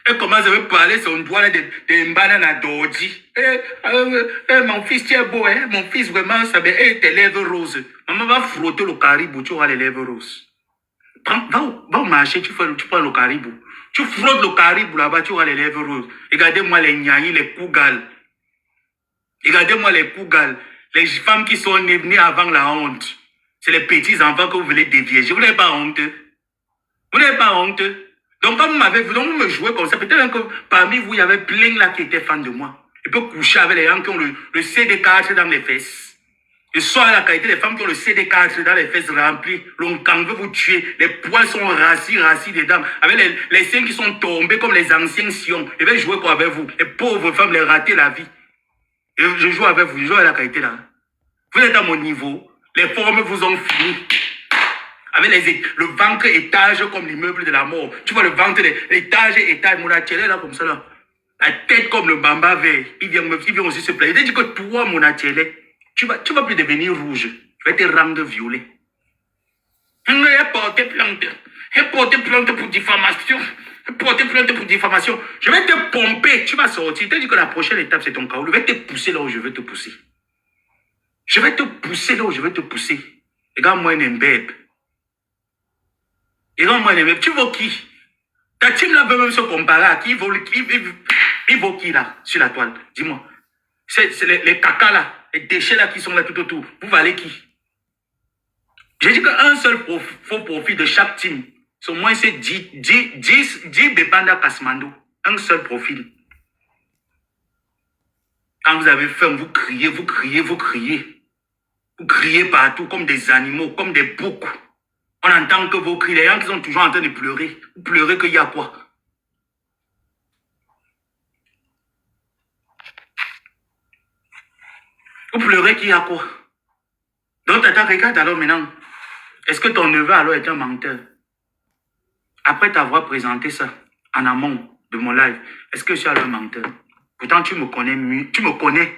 Elle commence à me parler son doigt là de banana d'ordi. Mon fils, tu es beau, hein? Mon fils, vraiment, ça va être tes lèvres roses. Maman va frotter le caribou, tu auras les lèvres roses. Va au marché, tu prends le caribou. Tu frottes le caribou là-bas, tu auras les lèvres roses. Regardez-moi les gnagnis, les pougales. Regardez-moi les pougales. Les femmes qui sont nées avant la honte. C'est les petits enfants que vous voulez dévier. Vous n'avez pas honte. Vous n'avez pas honte. Donc, quand vous me jouez comme ça, peut-être que parmi vous, il y avait plein là qui étaient fans de moi. Je peux coucher avec les gens qui ont le CD4 dans les fesses. Le soir, la qualité des femmes qui ont le CD4 dans les fesses remplis. L'oncan veut vous tuer. Les poils sont rassis dedans. Avec les seins qui sont tombés comme les anciens Sion. Je vais jouer quoi avec vous? Les pauvres femmes, les rater la vie. Je joue avec vous, je joue avec la qualité là. Vous êtes à mon niveau. Les formes vous ont fini. Avec le ventre étage comme l'immeuble de la mort. Tu vois le ventre, étage, mon atelier là comme ça là. La tête comme le bamba vert. Il vient aussi se plaindre. Il dit que toi, mon atelier, tu vas plus devenir rouge. Tu vas te rendre violet. Il a porté plainte. Il a porté plainte pour diffamation. Je vais te pomper. Tu vas sortir. Tu dis que la prochaine étape, c'est ton chaos. Je vais te pousser là où je veux te pousser. Je vais te pousser là où je veux te pousser. Regarde-moi un imbèbe. Tu veux qui? Ta team là veut même se comparer à qui? Il vaut qui là, sur la toile? Dis-moi. C'est les caca là, les déchets là qui sont là tout autour. Vous valez qui? J'ai dit qu'un seul faux profit de chaque team, c'est au moins 10 Bebanda Kasmando. Un seul profil. Quand vous avez faim, vous criez. Vous criez partout comme des animaux, comme des boucs. On entend que vos cris, les gens qui sont toujours en train de pleurer. Vous pleurez qu'il y a quoi? Vous pleurez qu'il y a quoi? Donc, attends, regarde alors maintenant. Est-ce que ton neveu alors est un menteur? Après t'avoir présenté ça en amont de mon live, est-ce que je suis alors un menteur? Pourtant, tu me connais mieux. Tu me connais.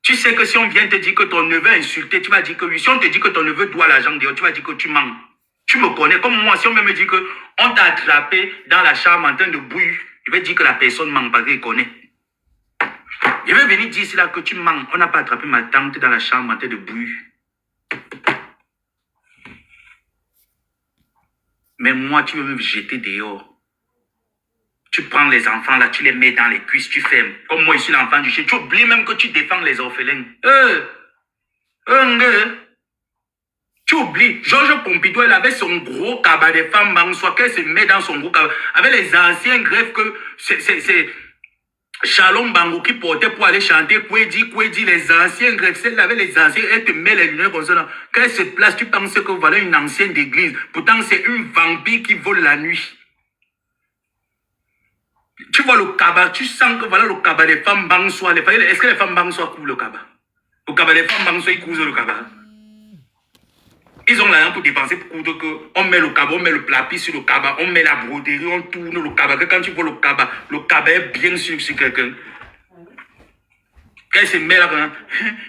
Tu sais que si on vient te dire que ton neveu est insulté, tu vas dire que oui. Si on te dit que ton neveu doit l'argent dehors, tu vas dire que tu mens. Tu me connais. Comme moi, si on me dit qu'on t'a attrapé dans la chambre en train de bouillir, je vais dire que la personne ment parce qu'elle connaît. Je vais venir dire là que tu mens. On n'a pas attrapé ma tante dans la chambre en train de bouillir. Mais moi, tu veux me jeter dehors. Tu prends les enfants là, tu les mets dans les cuisses, tu fermes. Comme moi, je suis l'enfant du chien. Tu oublies même que tu défends les orphelins. Tu oublies. Georges Pompidou, elle avait son gros cabas de femmes, soit qu'elle se met dans son gros cabas. Avec les anciens greffes que c'est Shalom Bango qui portait pour aller chanter Kwedi, les anciens greffes, celle avec les anciens, elle te met les lunettes comme ça. Quand elle se place, tu penses que voilà une ancienne d'église. Pourtant, c'est une vampire qui vole la nuit. Tu vois le cabas, tu sens que voilà le cabas des femmes bangsois. Est-ce que les femmes bangsois couvrent le cabas? Le cabas des femmes bangsois, ils couvrent le cabas. Ils ont l'argent pour dépenser pour coudre que on met le cabas, on met le plapi sur le cabas, on met la broderie, on tourne le cabas. Que quand tu vois le cabas est bien sûr sur quelqu'un. Quand il se met là,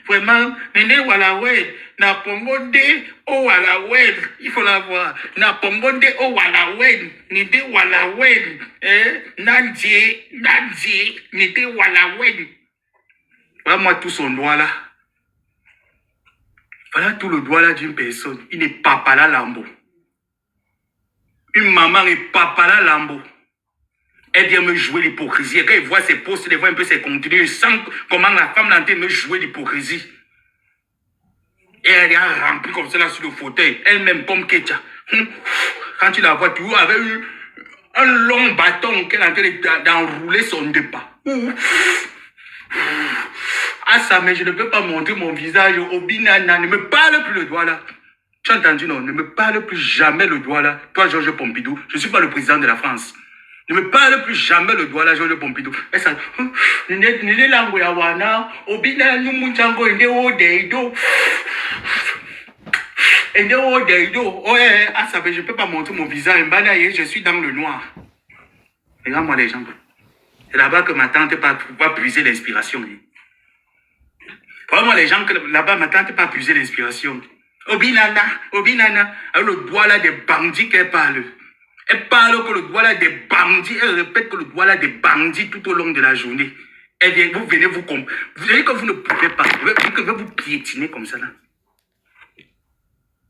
vraiment, Nene Walawe, na pongonde, oh Walawe, il faut la voir. Na pongonde, oh Walawe, Nede Walawe, Nadie, Nede Walawe. Voilà moi tout son doigt là. Voilà tout le doigt là d'une personne. Il n'est pas là lambeau. Une maman est papa là lambeau. Elle vient me jouer l'hypocrisie. Et quand il voit ses posts, il voit un peu ses contenus, il sent comment la femme là me jouer l'hypocrisie. Et elle est remplie comme ça là sur le fauteuil. Elle-même comme Ketia. Quand tu la vois, tu vois, avec un long bâton qu'elle est en train d'enrouler son dépas. Ah ça, mais je ne peux pas montrer mon visage. Obinana, ne me parle plus le doigt là. Tu as entendu, non? Ne me parle plus jamais le doigt là. Toi, Georges Pompidou, je ne suis pas le président de la France. Ne me parle plus jamais le doigt là, Georges Pompidou. Et ça, Nene Langoyawana, Obina Numunjango, Ndeo Deido. Ouais, ah ça, mais je ne peux pas montrer mon visage. Je suis dans le noir. Regarde-moi les gens. C'est là-bas que ma tante va puiser l'inspiration. Vraiment, les gens là-bas, ma tante pas puiser l'inspiration. Obinana, avec le doigt là des bandits qu'elle parle. Elle parle que le Douala des bandits, elle répète que le Douala des bandits tout au long de la journée. Elle vient, vous venez vous comprendre. Vous savez que vous ne pouvez pas, que vous piétiner comme ça là.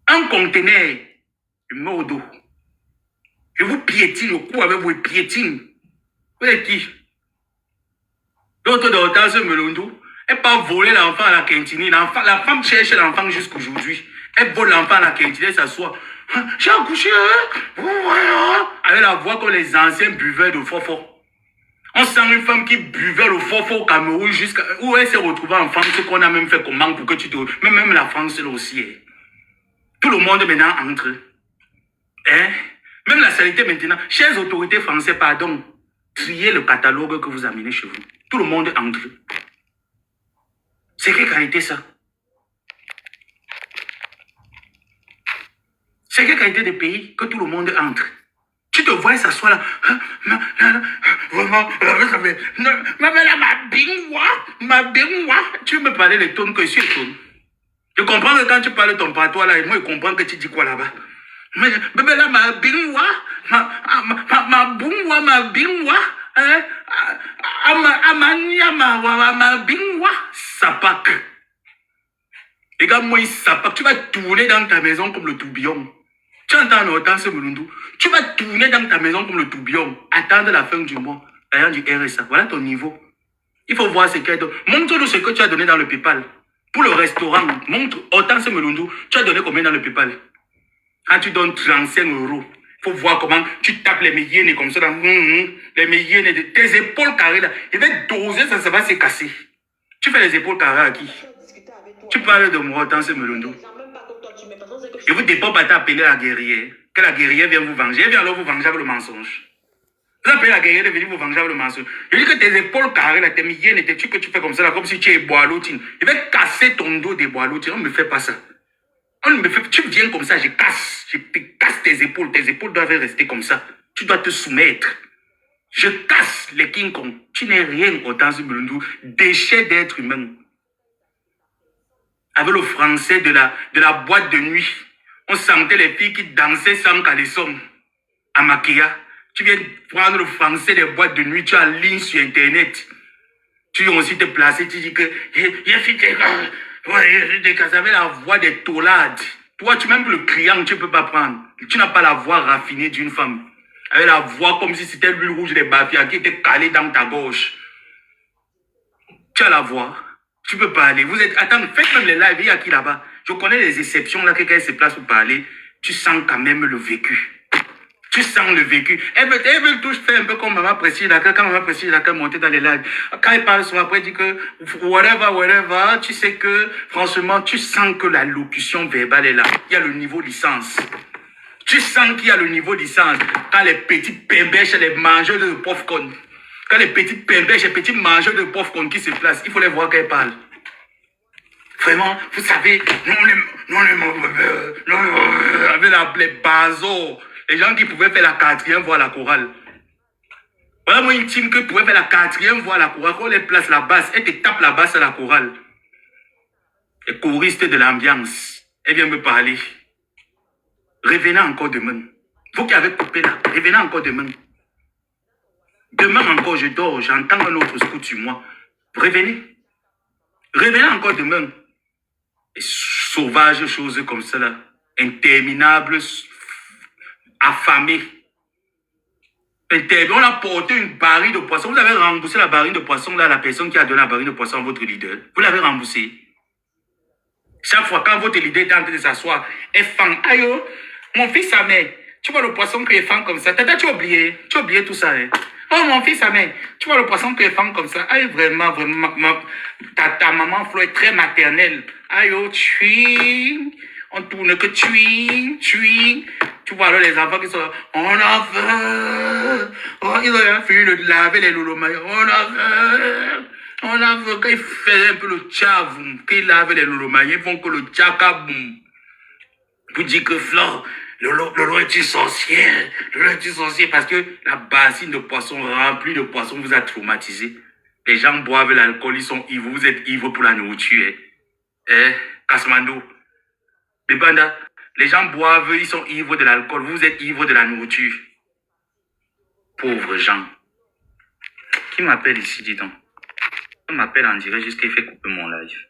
Un conteneur, je me mets au dos. Je vous piétine au cou avec vos piétines. Vous êtes qui? L'autre d'Hortense Melondou, elle part voler l'enfant à la cantine. La femme cherche l'enfant jusqu'aujourd'hui. Elle vole l'enfant à la cantine, elle s'assoit. J'ai accouché, avec la voix comme les anciens buveurs de fofo. On sent une femme qui buvait le fofo au Cameroun jusqu'à où elle s'est retrouvée en France, ce qu'on a même fait comment pour que tu te... Même la France là aussi. Tout le monde maintenant entre. Hein? Même la saleté maintenant. Chères autorités françaises, pardon, triez le catalogue que vous amenez chez vous. Tout le monde entre. C'est quelle qualité ça? C'est quelle qualité de pays que tout le monde entre? Tu te vois s'asseoir là. Vraiment, ma bingwa. Tu me parlais les tonnes que je suis étonné. Je comprends que quand tu parles de ton patois là, et moi je comprends que tu dis quoi là-bas. Mais là, ma bingwa, ma bungwa, ma bingwa, hein, ma bingwa, sapak. Et quand moi, sapak, tu vas tourner dans ta maison comme le tourbillon. Tu entends Hortense Melondou, tu vas tourner dans ta maison comme le tourbillon, attendre la fin du mois, ayant du RSA. Voilà ton niveau. Il faut voir ce qu'il y a. Montre-nous ce que tu as donné dans le PayPal. Pour le restaurant, montre Hortense Melondou, tu as donné combien dans le PayPal? Quand tu donnes 35 €, il faut voir comment tu tapes les milliers comme ça. Les milliers de tes épaules carrées là. Il va doser, ça va se casser. Tu fais les épaules carrées à qui? Tu parles de moi, Hortense Melondou. Je vous dépends pas t'appeler la guerrière. Que la guerrière vienne vous venger. Elle vient alors vous venger avec le mensonge. Vous appelez la guerrière de venir vous venger avec le mensonge. Je dis que tes épaules carrées là, tes milliers, que tu fais comme ça là, comme si tu es boiloutine. Je vais casser ton dos des boiloutines. On ne me fait pas ça. On me fait, tu viens comme ça, je te casse tes épaules doivent rester comme ça. Tu dois te soumettre. Je casse les King Kong. Tu n'es rien Hortense Melondou, déchet d'être humain. Avec le français de la boîte de nuit, on sentait les filles qui dansaient sans caleçon à Maquia. Tu viens prendre le français des boîtes de nuit, tu as ligne sur Internet. Tu viens aussi te placer, tu dis que avec la voix des taulades. Toi, tu même le criant, tu ne peux pas prendre. Tu n'as pas la voix raffinée d'une femme. Avec la voix comme si c'était l'huile rouge des bafia qui était calée dans ta gorge. Tu as la voix. Tu peux parler. Vous êtes... Attends, faites même les lives. Il y a qui là-bas? Je connais les exceptions là, quelqu'un se place pour parler. Tu sens quand même le vécu. Tu sens le vécu. Elle veut tout faire un peu comme Maman Précise Dakar. Quand Maman Précise Dakar montait dans les lives. Quand elle parle souvent après, elle dit que whatever, tu sais que, franchement, tu sens que la locution verbale est là. Il y a le niveau licence. Tu sens qu'il y a le niveau licence. Quand les petits pembèches, les mangeurs de popcorn. Quand les petits pembèches, les petits mangeurs de popcorn qui se placent, il faut les voir quand elles parlent. Vraiment, vous savez, avec les basos. Les gens qui pouvaient faire la 4e voix à la chorale. Voilà moi intime que pouvaient faire la 4e voix à la chorale. Quand on les place la basse, elle te tape la basse à la chorale. Les choristes de l'ambiance, elle vient me parler. Revenez encore demain. Vous qui avez coupé là, revenez encore demain. Demain encore, je dors, j'entends un autre scout sur moi. Revenez. Revenez encore demain. Et sauvages choses comme ça là, interminables, affamé. On a porté une barille de poisson. Vous avez remboursé la barille de poisson là, la personne qui a donné la barille de poisson à votre leader. Vous l'avez remboursé. Chaque fois quand votre leader est en train de s'asseoir, elle fend. Aïe, mon fils sa mère, tu vois le poisson que fend comme ça. Tata, tu as oublié tout ça. Hein? Oh mon fils sa mère, tu vois le poisson que fend comme ça. Aïe, vraiment, ta maman Flo est très maternelle. Aïe, on tourne que tu vois alors les enfants qui sont on en veut. Oh, ils ont fini de laver les loulomaya. On en veut qu'ils fassent un peu le tchavoum, qu'ils lavent les loulomaya, ils font que le tchakaboum. Vous dites que Flore, Lolo est une sorcière. Lolo est une sorcière parce que la bassine de poissons remplie de poissons vous a traumatisé. Les gens boivent l'alcool, ils sont ivres. Vous êtes ivres pour la nourriture. Kasmando. Les bandas, les gens boivent, ils sont ivres de l'alcool. Vous êtes ivres de la nourriture. Pauvres gens. Qui m'appelle ici, dis donc? On m'appelle en direct jusqu'à il fait couper mon live.